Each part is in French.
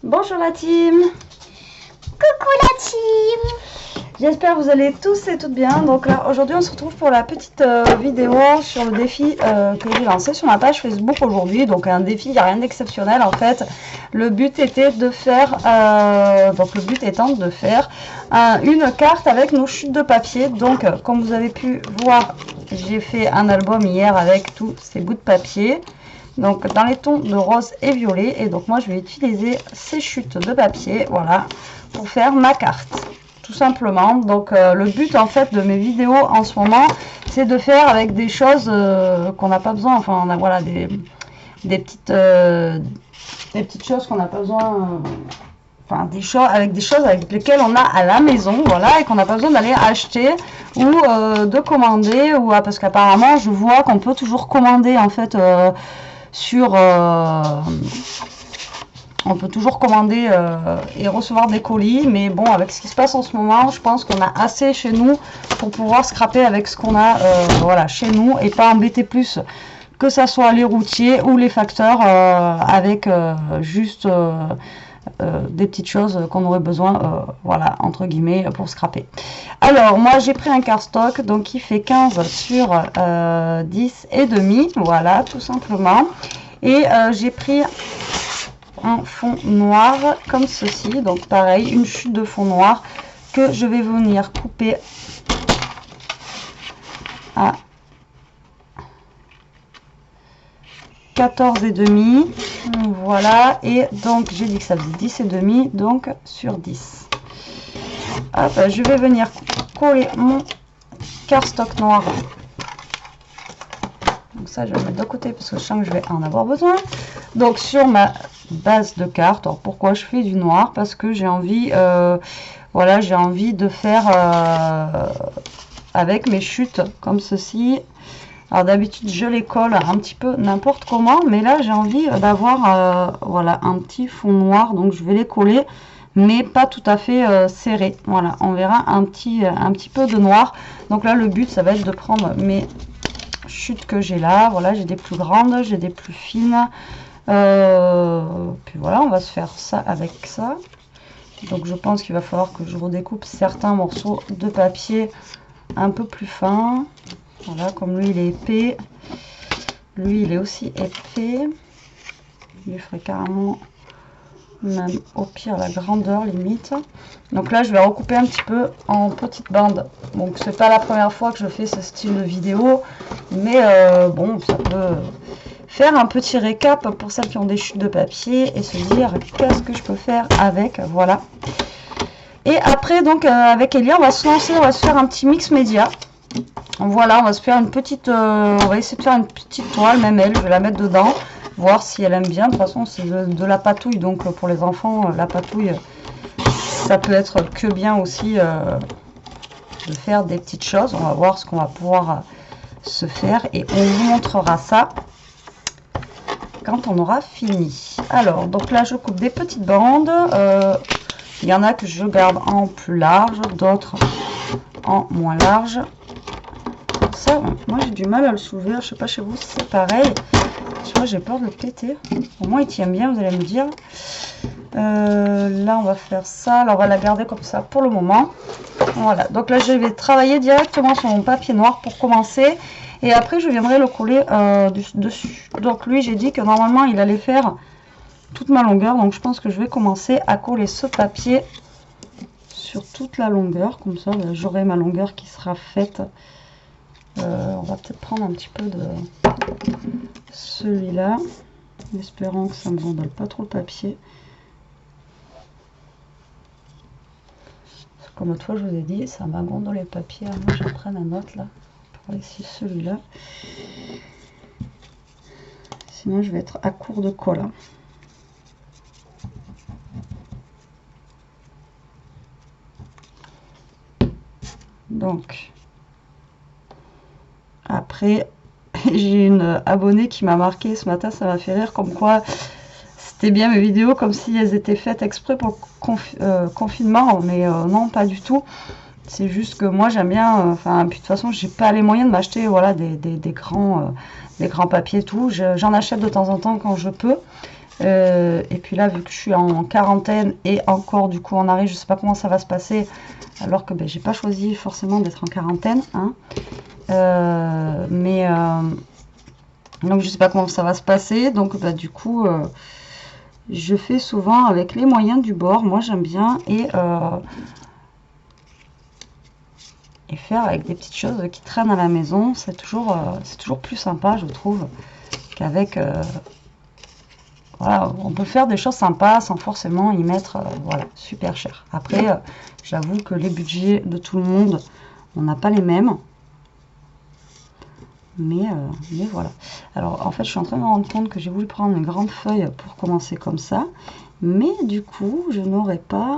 Bonjour la team. Coucou la team. J'espère que vous allez tous et toutes bien. Donc là aujourd'hui on se retrouve pour la petite vidéo sur le défi que j'ai lancé sur ma page Facebook aujourd'hui. Donc un défi, il n'y a rien d'exceptionnel en fait. Le but était de faire une carte avec nos chutes de papier. Donc comme vous avez pu voir, j'ai fait un album hier avec tous ces bouts de papier. Donc dans les tons de rose et violet, et donc moi je vais utiliser ces chutes de papier, voilà, pour faire ma carte, tout simplement. Donc le but en fait de mes vidéos en ce moment, c'est de faire avec des choses qu'on n'a pas besoin, enfin on a voilà des petites choses qu'on n'a pas besoin, enfin des choses avec lesquelles on a à la maison, voilà, et qu'on n'a pas besoin d'aller acheter ou de commander, ou parce qu'apparemment je vois qu'on peut toujours commander en fait. On peut toujours commander et recevoir des colis, mais bon, avec ce qui se passe en ce moment, je pense qu'on a assez chez nous pour pouvoir scraper avec ce qu'on a voilà, chez nous, et pas embêter plus que ça soit les routiers ou les facteurs avec juste des petites choses qu'on aurait besoin, voilà, entre guillemets, pour scraper. Alors moi j'ai pris un cardstock donc qui fait 15 sur 10 et demi, voilà, tout simplement, et j'ai pris un fond noir comme ceci, donc pareil, une chute de fond noir que je vais venir couper à 14 et demi, voilà, et donc j'ai dit que ça faisait 10 et demi, donc sur 10. Hop, je vais venir coller mon cardstock noir. Donc ça je vais le mettre de côté parce que je sens que je vais en avoir besoin. Donc sur ma base de carte. Alors pourquoi je fais du noir? Parce que j'ai envie, voilà, j'ai envie de faire avec mes chutes comme ceci. Alors d'habitude je les colle un petit peu n'importe comment, mais là j'ai envie d'avoir voilà, un petit fond noir, donc je vais les coller, mais pas tout à fait serré. Voilà, on verra un petit peu de noir. Donc là le but ça va être de prendre mes chutes que j'ai là, voilà, j'ai des plus grandes, j'ai des plus fines, puis voilà, on va se faire ça avec ça. Donc je pense qu'il va falloir que je redécoupe certains morceaux de papier un peu plus fins. Voilà, comme lui il est épais, lui il est aussi épais, il lui ferait carrément même au pire la grandeur limite. Donc là je vais recouper un petit peu en petites bandes. Donc c'est pas la première fois que je fais ce style de vidéo, mais bon, ça peut faire un petit récap pour celles qui ont des chutes de papier et se dire qu'est-ce que je peux faire avec, voilà. Et après donc avec Elia on va se lancer, on va se faire un petit mix média. Voilà, on va se faire une petite, on va essayer de faire une petite toile, même elle, je vais la mettre dedans, voir si elle aime bien. De toute façon, c'est de la patouille, donc pour les enfants, la patouille, ça peut être que bien aussi de faire des petites choses. On va voir ce qu'on va pouvoir se faire et on vous montrera ça quand on aura fini. Alors, donc là, je coupe des petites bandes. Il y en a que je garde en plus large, d'autres en moins large. Ça, moi j'ai du mal à le soulever, je sais pas chez vous si c'est pareil. Moi j'ai peur de le péter. Au moins il tient bien, vous allez me dire. Là on va faire ça, alors on va la garder comme ça pour le moment. Voilà, donc là je vais travailler directement sur mon papier noir pour commencer, et après je viendrai le coller dessus. Donc lui j'ai dit que normalement il allait faire toute ma longueur, donc je pense que je vais commencer à coller ce papier sur toute la longueur, comme ça j'aurai ma longueur qui sera faite. On va peut-être prendre un petit peu de celui-là, en espérant que ça ne me gondole pas trop le papier. Comme l'autre fois je vous ai dit, ça m'a gondolé le papier. Alors moi je prends un autre là, pour ici celui-là. Sinon je vais être à court de colle. Donc après, j'ai une abonnée qui m'a marqué ce matin, ça m'a fait rire, comme quoi c'était bien mes vidéos, comme si elles étaient faites exprès pour le confinement, mais non, pas du tout. C'est juste que moi j'aime bien, enfin, puis de toute façon j'ai pas les moyens de m'acheter, voilà, des grands papiers et tout. J'en achète de temps en temps quand je peux, Et puis là, vu que je suis en quarantaine et encore du coup en arrêt, je sais pas comment ça va se passer, alors que ben, j'ai pas choisi forcément d'être en quarantaine, hein. Donc je sais pas comment ça va se passer, donc bah, du coup je fais souvent avec les moyens du bord, moi j'aime bien, et faire avec des petites choses qui traînent à la maison, c'est toujours plus sympa je trouve qu'avec voilà, on peut faire des choses sympas sans forcément y mettre voilà, super cher. Après j'avoue que les budgets de tout le monde, on n'a pas les mêmes. Mais voilà. Alors en fait je suis en train de me rendre compte que j'ai voulu prendre une grande feuille pour commencer comme ça. Mais du coup je n'aurai pas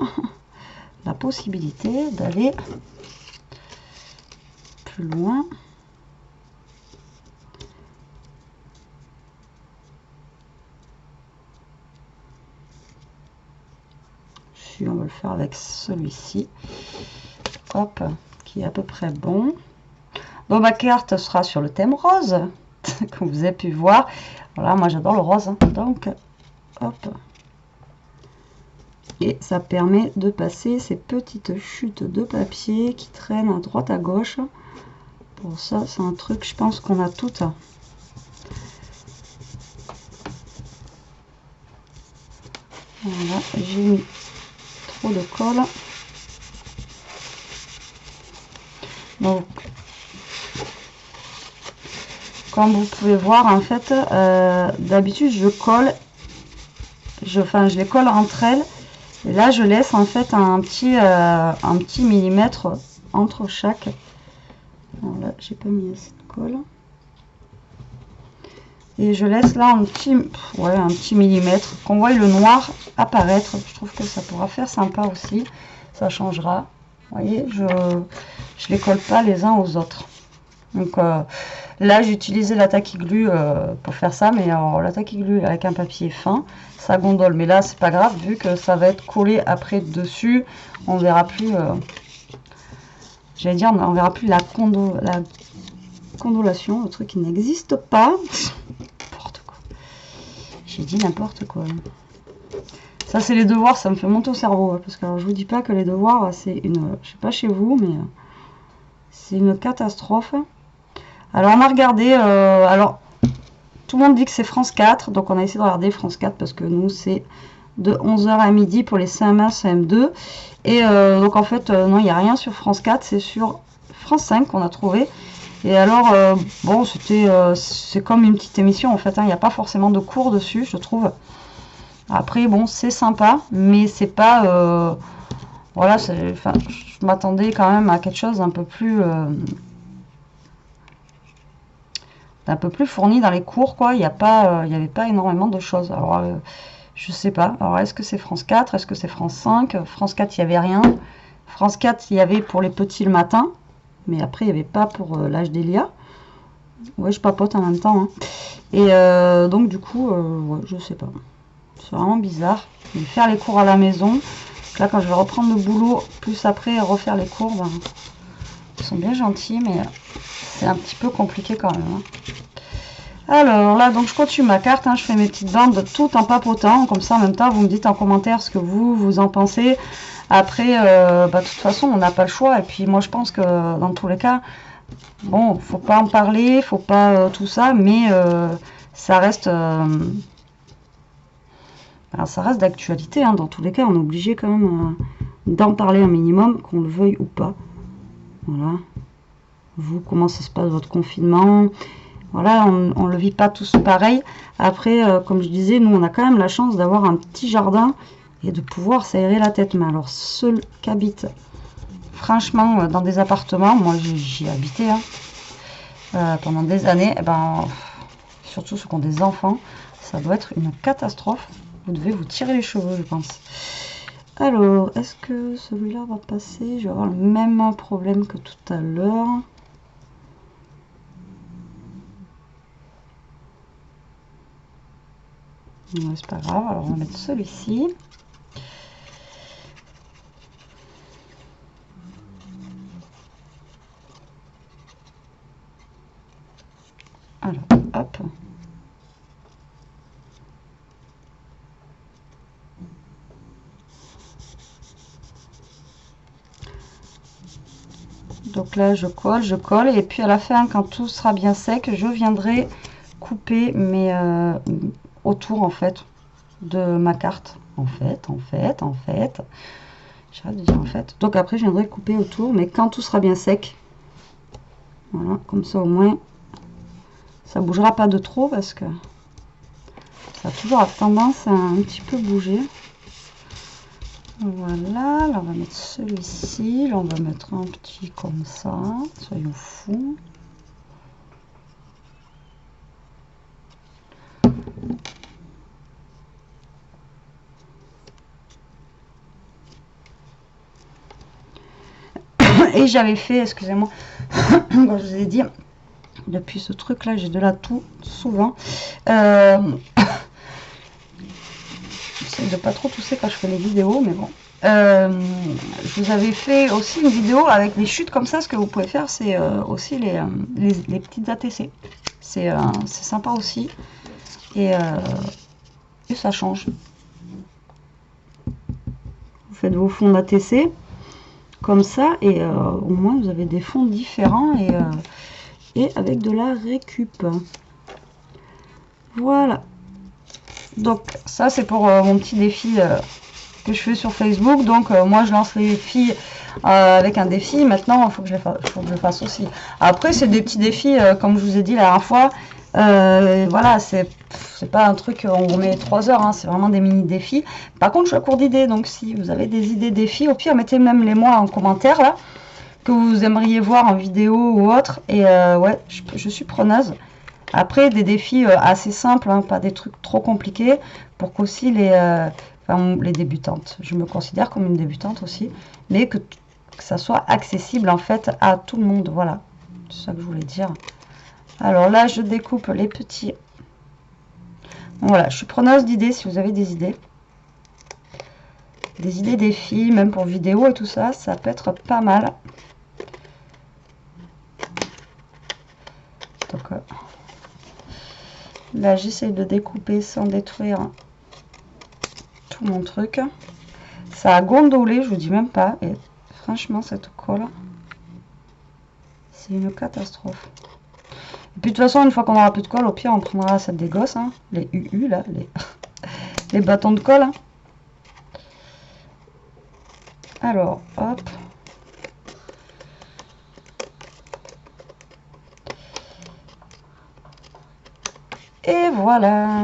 la possibilité d'aller plus loin. Si on va le faire avec celui-ci. Hop, qui est à peu près bon. Donc ma carte sera sur le thème rose, comme vous avez pu voir. Voilà, moi j'adore le rose, hein. Donc hop. Et ça permet de passer ces petites chutes de papier qui traînent à droite à gauche. Pour ça, c'est un truc, je pense qu'on a toutes. Voilà, j'ai mis trop de colle. Donc, comme vous pouvez voir, en fait, d'habitude, je colle, je les colle entre elles. Et là, je laisse en fait un petit millimètre entre chaque. Alors là, j'ai pas mis assez de colle. Et je laisse là un petit millimètre, qu'on voit le noir apparaître. Je trouve que ça pourra faire sympa aussi. Ça changera. Vous voyez, je les colle pas les uns aux autres. Donc là, j'ai utilisé la tacky glue pour faire ça. Mais alors, la tacky glue avec un papier fin, ça gondole. Mais là, c'est pas grave, vu que ça va être collé après dessus. On verra plus... j'allais dire, on verra plus la condolation, le truc qui n'existe pas. N'importe quoi. J'ai dit n'importe quoi. Ça, c'est les devoirs, ça me fait monter au cerveau. Hein, parce que alors, je vous dis pas que les devoirs, c'est une... Je sais pas chez vous, mais c'est une catastrophe. Alors, on a regardé... alors, tout le monde dit que c'est France 4. Donc, on a essayé de regarder France 4 parce que nous, c'est de 11h à midi pour les CM1, CM2. Et donc, en fait, non, il n'y a rien sur France 4. C'est sur France 5 qu'on a trouvé. Et alors, bon, c'est comme une petite émission en fait, hein. Il n'y a pas forcément de cours dessus, je trouve. Après, bon, c'est sympa, mais c'est pas... voilà, je m'attendais quand même à quelque chose d'un peu plus fourni dans les cours, quoi. Il n'y avait pas énormément de choses. Alors, je sais pas. Alors, est-ce que c'est France 4? Est-ce que c'est France 5? France 4, il n'y avait rien. France 4, il y avait pour les petits le matin. Mais après, il n'y avait pas pour l'âge d'Elia. Ouais, je papote en même temps. Hein. Et donc, du coup, ouais, je sais pas. C'est vraiment bizarre. Mais faire les cours à la maison. Là, quand je vais reprendre le boulot, plus après refaire les cours, ben, ils sont bien gentils, mais c'est un petit peu compliqué quand même. Hein. Alors là, donc je continue ma carte. Hein, je fais mes petites bandes tout en papotant. Comme ça, en même temps, vous me dites en commentaire ce que vous en pensez. Après, bah, de toute façon, on n'a pas le choix. Et puis, moi, je pense que dans tous les cas, bon, faut pas en parler, faut pas tout ça, mais ça reste d'actualité. Hein. Dans tous les cas, on est obligé quand même d'en parler un minimum, qu'on le veuille ou pas. Voilà. Vous, comment ça se passe votre confinement? Voilà, on ne le vit pas tous pareil. Après, comme je disais, nous, on a quand même la chance d'avoir un petit jardin et de pouvoir s'aérer la tête. Mais alors, ceux qui habitent, franchement, dans des appartements, moi, j'y ai habité hein, pendant des années, et ben, surtout ceux qui ont des enfants, ça doit être une catastrophe. Vous devez vous tirer les cheveux, je pense. Alors, est-ce que celui-là va passer? Je vais avoir le même problème que tout à l'heure. Non, c'est pas grave, alors on va mettre celui-ci. Alors, hop. Donc là, je colle. Et puis à la fin, quand tout sera bien sec, je viendrai couper mes autour, en fait, de ma carte. En fait. J'arrête de dire en fait. Donc après, je viendrai couper autour, mais quand tout sera bien sec. Voilà, comme ça au moins, ça bougera pas de trop parce que ça a toujours tendance à un petit peu bouger. Voilà, là on va mettre celui-ci, là on va mettre un petit comme ça, soyons fous. Et j'avais fait, excusez-moi, quand je vous ai dit, depuis ce truc là, j'ai de la toux souvent. J'essaie de pas trop tousser quand je fais les vidéos, mais bon. Je vous avais fait aussi une vidéo avec des chutes comme ça. Ce que vous pouvez faire, c'est aussi les petites ATC. C'est sympa aussi. Et ça change. Vous faites vos fonds d'ATC comme ça. Et au moins, vous avez des fonds différents et avec de la récup. Voilà. Donc, ça, c'est pour mon petit défi que je fais sur Facebook. Donc moi je lance les filles avec un défi. Maintenant il faut que je le fasse aussi. Après c'est des petits défis comme je vous ai dit la dernière fois. Voilà, c'est pas un truc on met 3 heures, hein, c'est vraiment des mini défis. Par contre je suis à court d'idées, donc si vous avez des idées défis, au pire mettez même les moi en commentaire là, que vous aimeriez voir en vidéo ou autre. Et ouais, je suis preneuse. Après des défis assez simples, hein, pas des trucs trop compliqués, pour qu'aussi les débutantes, je me considère comme une débutante aussi, mais que ça soit accessible en fait à tout le monde. Voilà, c'est ça que je voulais dire. Alors là, je découpe les petits. Voilà, je suis preneuse d'idées si vous avez des idées. Des idées défis, même pour vidéo et tout ça, ça peut être pas mal. Donc là, j'essaye de découper sans détruire tout mon truc. Ça a gondolé, je vous dis même pas. Et franchement, cette colle, c'est une catastrophe. Et puis de toute façon, une fois qu'on aura plus de colle, au pire, on prendra celle des gosses, hein, les UU là, les bâtons de colle. Hein. Alors, hop. Et voilà.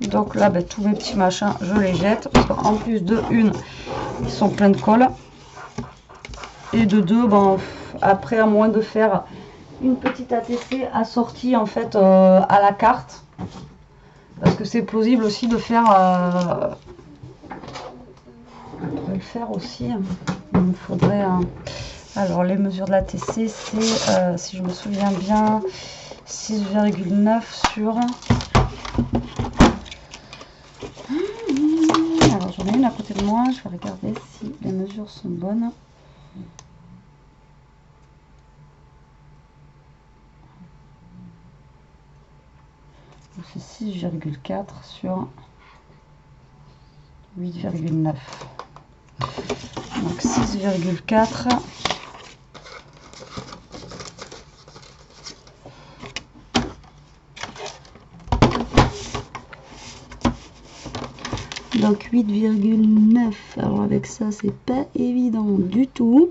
Donc là, ben, tous mes petits machins, je les jette. Parce qu'en plus de une, ils sont pleins de colle. Et de deux, ben, après, à moins de faire une petite ATC assortie en fait à la carte. Parce que c'est plausible aussi de faire... on pourrait le faire aussi. Il me faudrait... Alors, les mesures de l'ATC, c'est, si je me souviens bien, 6,9 sur... Alors, j'en ai une à côté de moi. Je vais regarder si les mesures sont bonnes. C'est 6,4 sur 8,9. Donc 6,4. Donc 8,9. Alors avec ça, c'est pas évident du tout.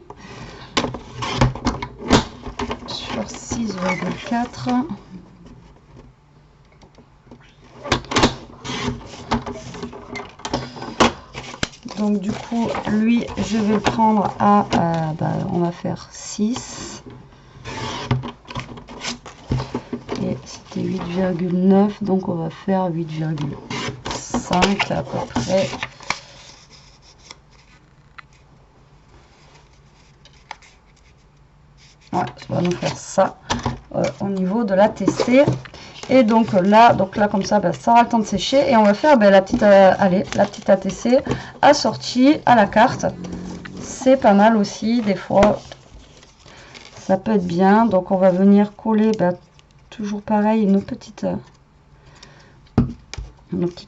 Sur 6,4. Donc du coup, lui, je vais le prendre à, on va faire 6. Et c'était 8,9, donc on va faire 8,5 à peu près. Ouais, ça va nous faire ça au niveau de l'ATC. Et donc là comme ça, ça aura le temps de sécher. Et on va faire la petite ATC assortie à la carte. C'est pas mal aussi, des fois. Ça peut être bien. Donc on va venir coller, toujours pareil, nos petites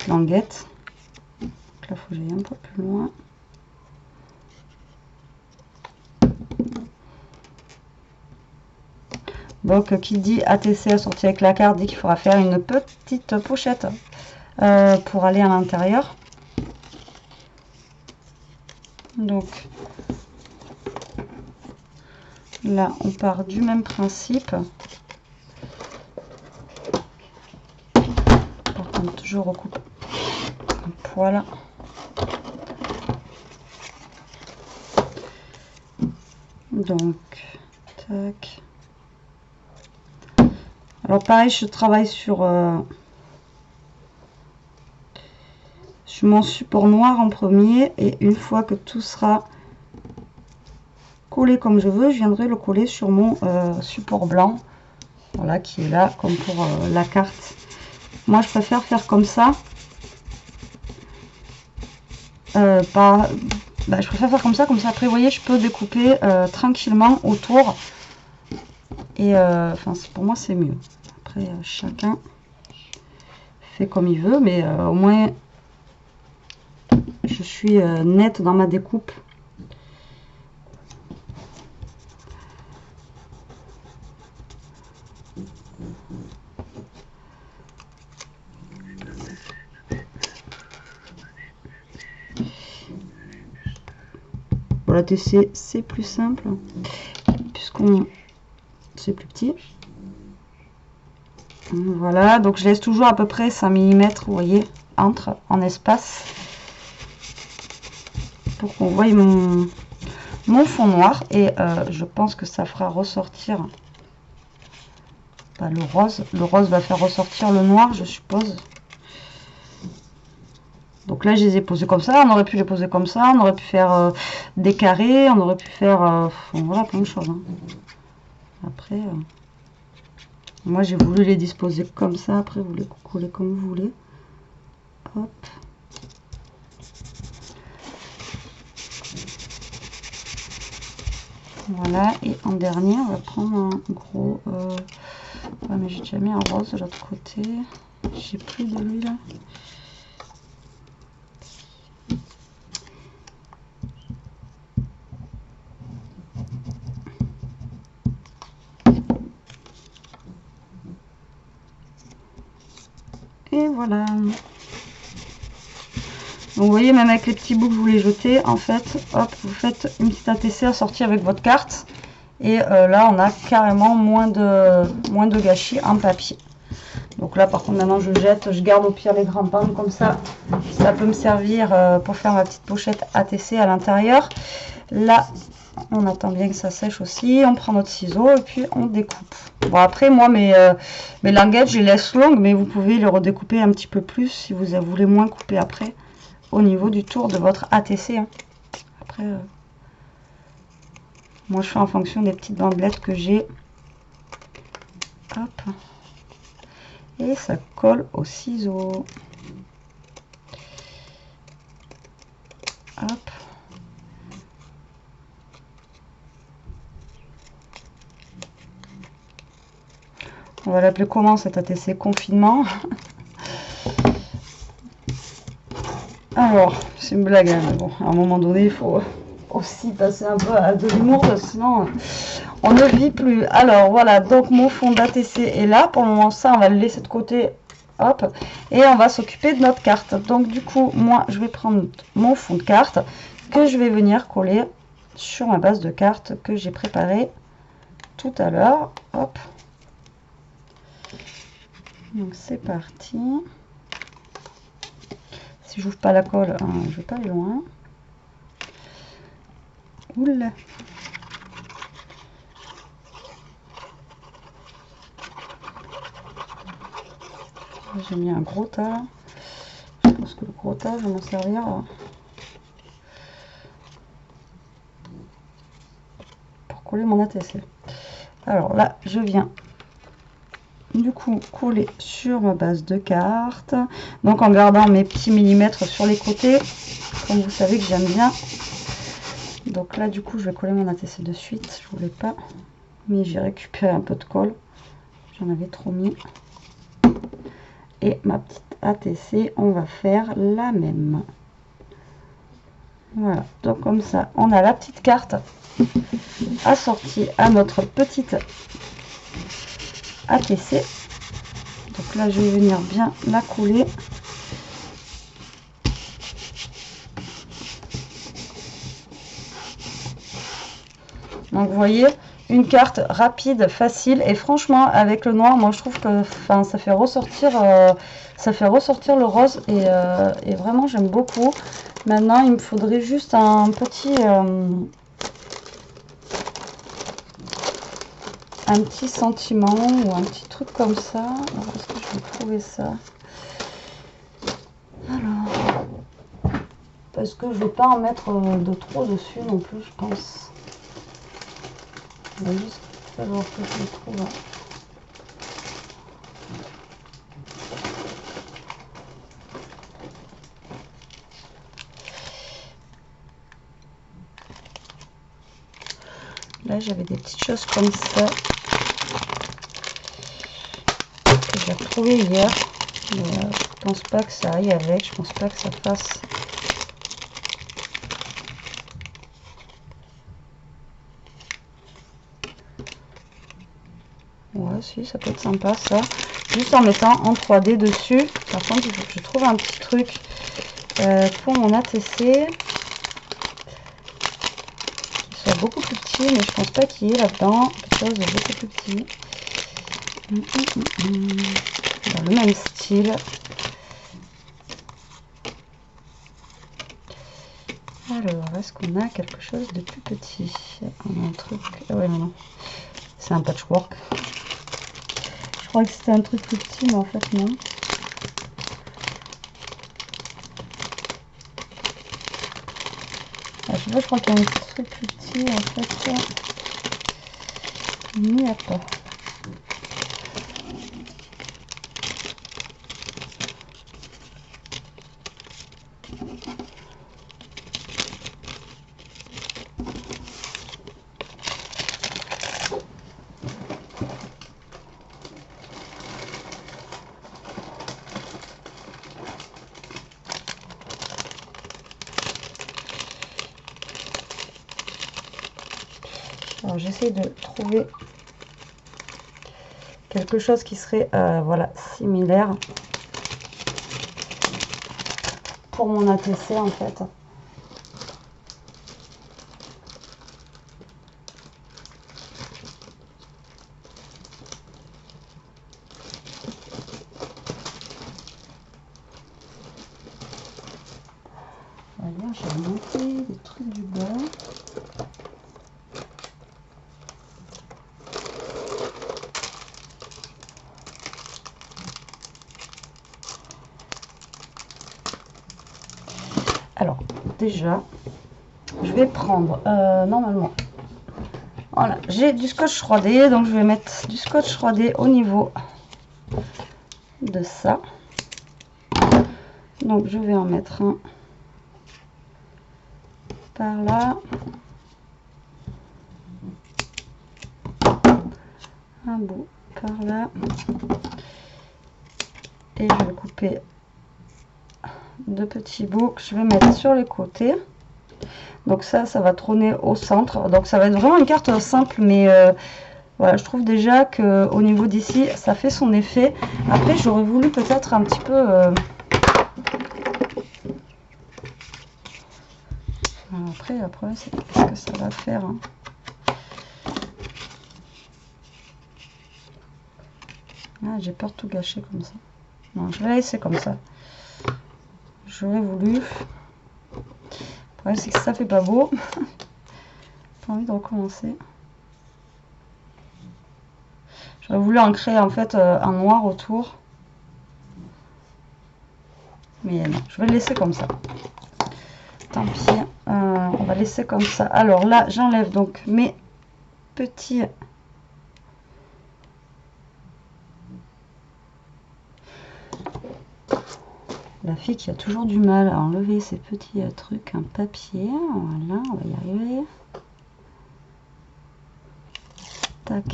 languettes. Donc là, il faut que j'aille un peu plus loin. Donc qui dit ATC assorti avec la carte dit qu'il faudra faire une petite pochette pour aller à l'intérieur. Donc là on part du même principe. Par contre je recoupe un poil. Donc tac. Alors pareil, je travaille sur mon support noir en premier, et une fois que tout sera collé comme je veux, je viendrai le coller sur mon support blanc, voilà, qui est là comme pour la carte. Moi je préfère faire comme ça, je préfère faire comme ça après vous voyez je peux découper tranquillement autour, et enfin pour moi c'est mieux. Après chacun fait comme il veut, mais au moins je suis nette dans ma découpe. Pour la TC c'est plus simple puisqu'on c'est plus petit. Voilà, donc je laisse toujours à peu près 5 mm, vous voyez, en espace, pour qu'on voie mon fond noir, et je pense que ça fera ressortir le rose. Le rose va faire ressortir le noir, je suppose. Donc là je les ai posés comme ça, on aurait pu les poser comme ça, on aurait pu faire des carrés, on aurait pu faire voilà, plein de choses, hein. Après moi j'ai voulu les disposer comme ça, après vous les collez comme vous voulez. Hop. Voilà, et en dernier on va prendre un gros ouais, mais j'ai déjà mis un rose de l'autre côté, j'ai plus de lui là. Et voilà. Donc vous voyez, même avec les petits bouts que vous voulez jeter, en fait, hop, vous faites une petite ATC assortie avec votre carte. Et là, on a carrément moins de gâchis en papier. Donc là, par contre, maintenant, je jette, je garde au pire les grands pans, comme ça, ça peut me servir pour faire ma petite pochette ATC à l'intérieur. Là, on attend bien que ça sèche aussi, on prend notre ciseau et puis on découpe. Bon, après moi mes languettes je les laisse longues, mais vous pouvez les redécouper un petit peu plus si vous voulez moins couper après au niveau du tour de votre ATC, hein. Après moi je fais en fonction des petites bandelettes que j'ai. Hop, et ça colle au ciseau. Hop. On va l'appeler comment cette ATC? Confinement. Alors, c'est une blague, hein, mais bon, à un moment donné, il faut aussi passer un peu à de l'humour, sinon on ne vit plus. Alors voilà, donc mon fond d'ATC est là. Pour le moment, ça, on va le laisser de côté. Hop, et on va s'occuper de notre carte. Donc du coup, moi, je vais prendre mon fond de carte que je vais venir coller sur ma base de carte que j'ai préparée tout à l'heure. Hop. Donc c'est parti. Si j'ouvre pas la colle, je vais pas aller loin. Oula. J'ai mis un gros tas. Je pense que le gros tas, je vais m'en servir pour coller mon ATC. Alors là, je viens du coup coller sur ma base de carte, donc en gardant mes petits millimètres sur les côtés, comme vous savez que j'aime bien. Donc là du coup je vais coller mon ATC de suite, je voulais pas, mais j'ai récupéré un peu de colle, j'en avais trop mis. Et ma petite ATC, on va faire la même. Voilà, donc comme ça on a la petite carte assortie à notre petite à tesser. Donc là je vais venir bien la couler. Donc vous voyez, une carte rapide, facile, et franchement avec le noir, moi je trouve que ça fait ressortir le rose, et vraiment j'aime beaucoup. Maintenant il me faudrait juste un petit sentiment ou un petit truc comme ça. Alors est-ce que je vais trouver ça? Alors, parce que je vais pas en mettre de trop dessus non plus, je pense. On va juste savoir que je le trouve. Là j'avais des petites choses comme ça. Je l'ai retrouvé hier. Mais je pense pas que ça aille avec. Je pense pas que ça fasse. Ouais, si, ça peut être sympa ça. Juste en mettant en 3D dessus. Par contre, il faut que je trouve un petit truc pour mon ATC. Qui soit beaucoup plus petit, mais je pense pas qu'il y ait là-dedans quelque chose de beaucoup plus petit. Dans le même style. Alors, est-ce qu'on a quelque chose de plus petit? On a un truc. Ah ouais, non. C'est un patchwork. Je crois que c'était un truc plus petit, mais en fait, non. Ah, je sais pas, je crois qu'il y a un petit truc plus petit, en fait. Il n'y a pas. Alors j'essaie de trouver quelque chose qui serait voilà, similaire pour mon ATC en fait. On va dire, j'ai monté des trucs du bas. Alors, déjà, je vais prendre, normalement, voilà, j'ai du scotch 3D, donc je vais mettre du scotch 3D au niveau de ça. Donc, je vais en mettre un par là, un bout par là, et je vais couper deux petits bouts que je vais mettre sur les côtés. Donc ça va trôner au centre. Donc ça va être vraiment une carte simple, mais voilà, je trouve déjà que au niveau d'ici, ça fait son effet. Après, j'aurais voulu peut-être un petit peu. Après, le problème, c'est qu'est-ce que ça va faire, hein. Ah, j'ai peur de tout gâcher comme ça. Non, je vais la laisser comme ça. J'aurais voulu. Le problème, c'est que ça fait pas beau. J'ai pas envie de recommencer. J'aurais voulu en créer en fait un noir autour. Mais non, je vais le laisser comme ça. Tant pis. On va laisser comme ça. Alors là, j'enlève donc mes petits. La fille qui a toujours du mal à enlever ces petits trucs, un papier. Voilà, on va y arriver. Tac.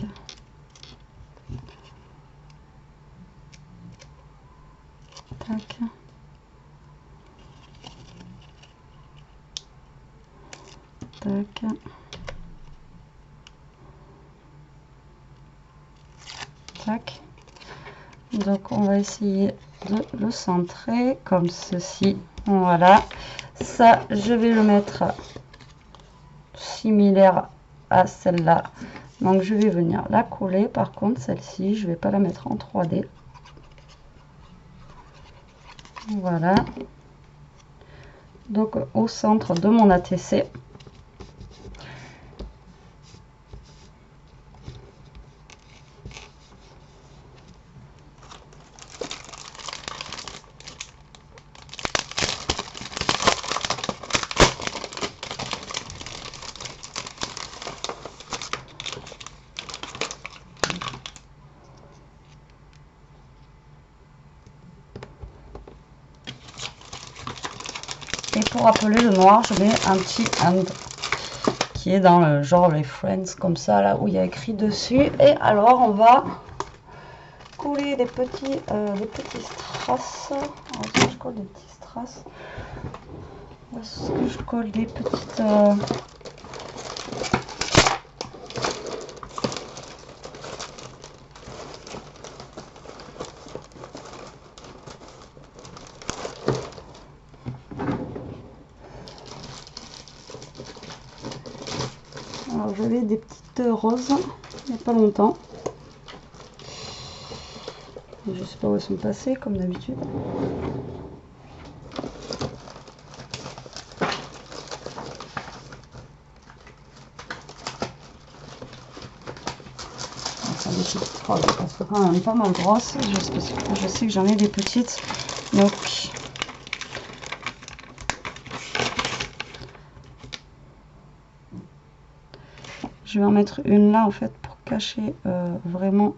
Tac. Tac. chaque. Donc on va essayer de le centrer comme ceci. Voilà, ça je vais le mettre similaire à celle-là. Donc je vais venir la coller. Par contre celle-ci je vais pas la mettre en 3D. Voilà, donc au centre de mon ATC. Et pour appeler le noir, je mets un petit and qui est dans le genre les Friends comme ça, là où il y a écrit dessus. Et alors on va coller des petits strass. Alors, est-ce que je colle des petits strass? Est-ce que je colle des petites alors j'avais des petites roses il n'y a pas longtemps. Je sais pas où elles sont passées comme d'habitude. Enfin, des petites roses parce que quand même pas mal grosses. Je sais que j'en ai des petites. Donc je vais en mettre une là en fait pour cacher vraiment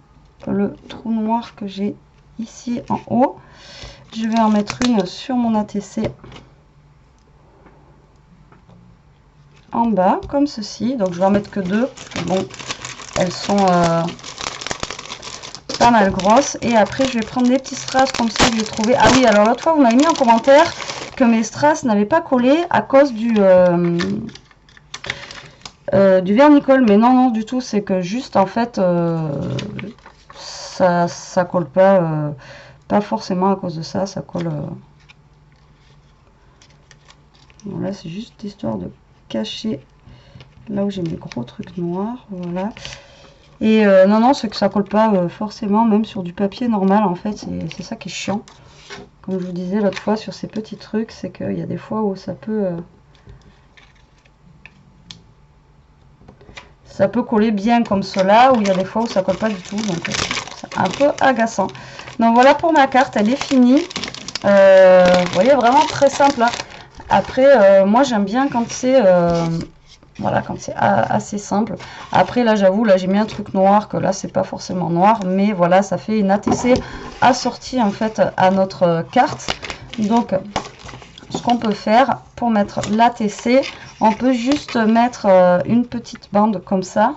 le trou noir que j'ai ici en haut. Je vais en mettre une sur mon ATC en bas comme ceci. Donc je vais en mettre que deux. Bon, elles sont pas mal grosses. Et après je vais prendre des petits strass comme ça que j'ai trouvé. Ah oui, alors l'autre fois vous m'avez mis en commentaire que mes strass n'avaient pas collé à cause du vernicole, mais non du tout, c'est que juste en fait ça colle pas, pas forcément à cause de ça, ça colle voilà, c'est juste histoire de cacher là où j'ai mes gros trucs noirs, voilà. Et non c'est que ça colle pas forcément, même sur du papier normal en fait, c'est ça qui est chiant, comme je vous disais l'autre fois sur ces petits trucs, c'est qu'il y a des fois où ça peut coller bien comme cela, où il y a des fois où ça colle pas du tout, donc c'est un peu agaçant. Donc voilà pour ma carte, elle est finie. Vous voyez, vraiment très simple, hein. Après moi j'aime bien quand c'est voilà, quand c'est assez simple. Après là j'avoue, là j'ai mis un truc noir, que là c'est pas forcément noir, mais voilà, ça fait une ATC assortie en fait à notre carte. Donc ce qu'on peut faire pour mettre l'ATC, on peut juste mettre une petite bande comme ça.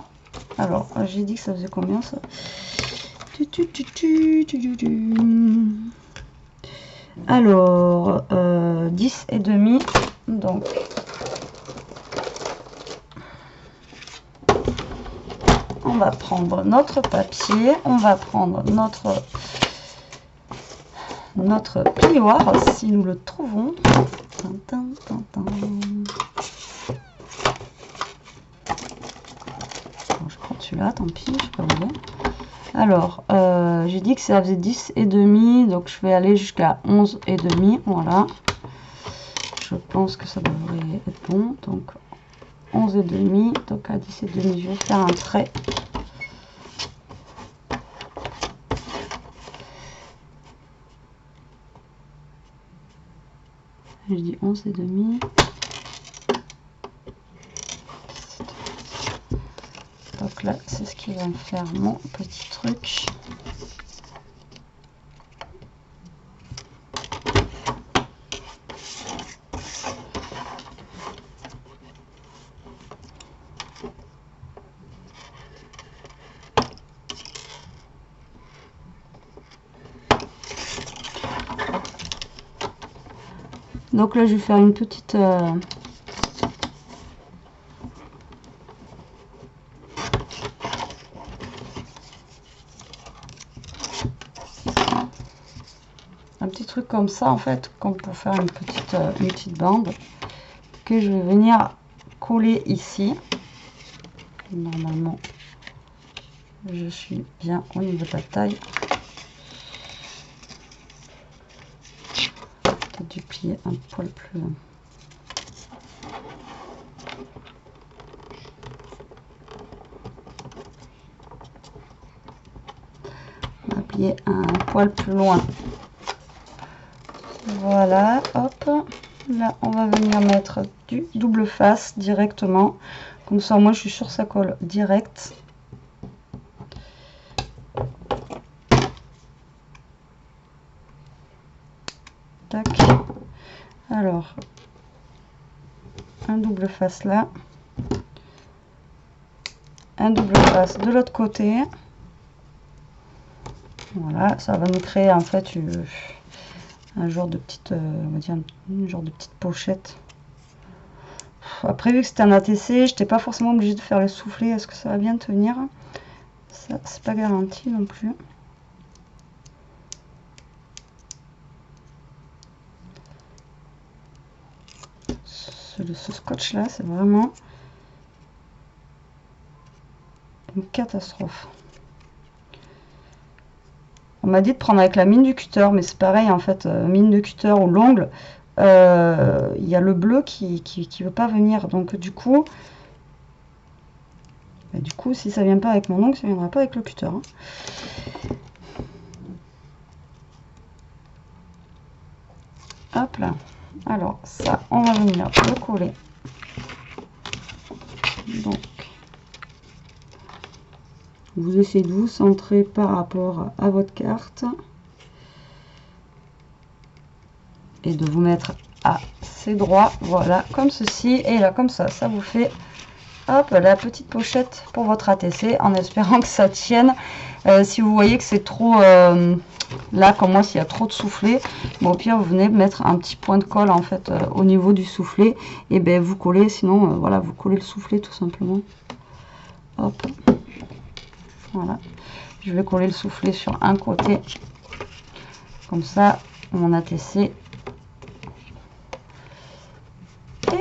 Alors, j'ai dit que ça faisait combien ça? Alors, 10 et demi. Donc, on va prendre notre papier, on va prendre notre plioir si nous le trouvons. Bon, je prends celui-là, tant pis, je sais pas où. Alors, j'ai dit que ça faisait 10 et demi, donc je vais aller jusqu'à 11 et demi, voilà. Je pense que ça devrait être bon, donc 11 et demi, donc à 10 et demi, je vais faire un trait. Je dis 11 et demi. Donc là, c'est ce qui va me faire mon petit truc. Donc là, je vais faire une petite... comme ça en fait, comme pour faire une petite bande que je vais venir coller ici. Normalement je suis bien au niveau de la taille. Peut-être du plier un poil plus. On va plier un poil plus loin. Voilà, hop. Là, on va venir mettre du double face directement. Comme ça, moi, je suis sûre que ça colle direct. Tac. Alors, un double face là. Un double face de l'autre côté. Voilà, ça va nous créer en fait un genre de petite, on va dire une genre de petite pochette. Après, vu que c'était un ATC, je n'étais pas forcément obligée de faire le soufflet. Est-ce que ça va bien tenir? Ça, c'est pas garanti non plus. Ce scotch là, c'est vraiment une catastrophe. On m'a dit de prendre avec la mine du cutter, mais c'est pareil en fait, mine de cutter ou l'ongle, il y a le bleu qui veut pas venir. Donc du coup, si ça vient pas avec mon ongle, ça viendra pas avec le cutter. Hein. Hop là. Alors ça, on va venir le coller. Donc, vous essayez de vous centrer par rapport à votre carte et de vous mettre assez droit, voilà, comme ceci, et là comme ça, ça vous fait hop la petite pochette pour votre ATC, en espérant que ça tienne. Si vous voyez que c'est trop là, comme moi, s'il y a trop de soufflet, bon, au pire vous venez mettre un petit point de colle en fait au niveau du soufflet, et ben vous collez, sinon voilà, vous collez le soufflet tout simplement. Hop. Voilà, je vais coller le soufflet sur un côté, comme ça, mon ATC. Et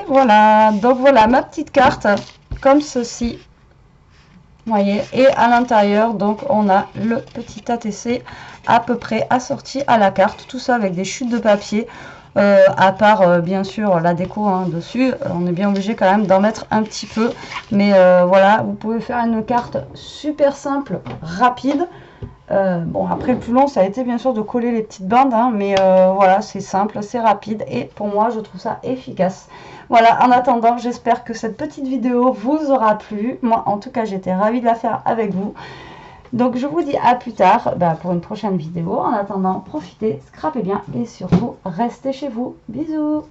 voilà, donc voilà ma petite carte, comme ceci. Vous voyez, et à l'intérieur, donc, on a le petit ATC à peu près assorti à la carte. Tout ça avec des chutes de papier. À part bien sûr la déco hein, dessus, on est bien obligé quand même d'en mettre un petit peu, mais voilà, vous pouvez faire une carte super simple, rapide. Bon, après le plus long ça a été bien sûr de coller les petites bandes, hein, mais voilà, c'est simple, c'est rapide, et pour moi je trouve ça efficace. Voilà, en attendant, j'espère que cette petite vidéo vous aura plu. Moi en tout cas j'étais ravie de la faire avec vous. Donc je vous dis à plus tard pour une prochaine vidéo. En attendant, profitez, scrapez bien et surtout restez chez vous. Bisous!